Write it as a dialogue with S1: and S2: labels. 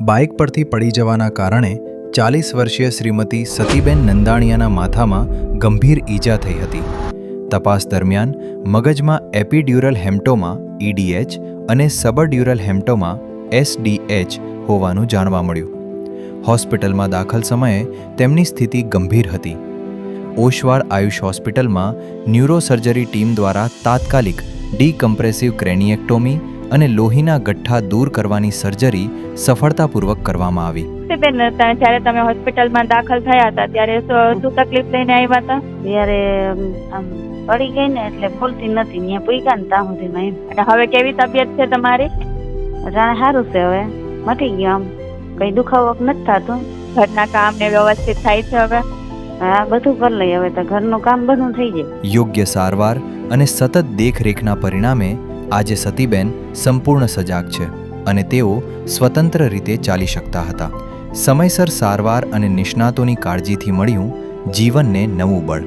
S1: Bike પરથી પડી જવાના કારણે 40 વર્ષીય શ્રીમતી સતીબેન નંદાણીયાના માથામાં ગંભીર ઈજા થઈ હતી. તપાસ દરમિયાન મગજમાં એપિડ્યુરલ હેમટોમા EDH અને સબડ્યુરલ હેમટોમા SDH હોવાનું જાણવા મળ્યું. હોસ્પિટલમાં દાખલ સમયે તેમની સ્થિતિ ગંભીર હતી. ઓશવાળ આયુષ હોસ્પિટલમાં ન્યુરોસર્જરી ટીમ દ્વારા તાત્કાલિક ડીકમ્પ્રેસિવ ક્રેનિએક્ટોમી અને લોહીના ગઠ્ઠા દૂર કરવાની સર્જરી સફળતાપૂર્વક કરવામાં આવી.
S2: બેન, જ્યારે તમે હોસ્પિટલમાં દાખલ થયા હતા ત્યારે શું તકલીફ લઈને આવ્યા હતા?
S3: ત્યારે આમ પડી ગઈ ને એટલે બોલતી નથી, ત્યાં પૂગ્યા ને ત્યાં સુધીમાં એમ.
S2: અને હવે કેવી તબિયત છે તમારી?
S3: જાણે સારું છે, હવે મટી ગયું, આમ કઈ દુખાવો નથી થતું.
S2: ઘરના કામ ને વ્યવસ્થિત થાય છે હવે?
S3: હા, બધું કરી લઈએ હવે તો, ઘરનું કામ બધું થઈ જાય.
S1: યોગ્ય સારવાર અને સતત દેખરેખના પરિણામે આજે સતીબેન સંપૂર્ણ સજાગ છે અને તેઓ સ્વતંત્ર રીતે ચાલી શકતા હતા. સમયસર સારવાર અને નિષ્ણાતોની કાળજીથી મળ્યું જીવનને નવું બળ.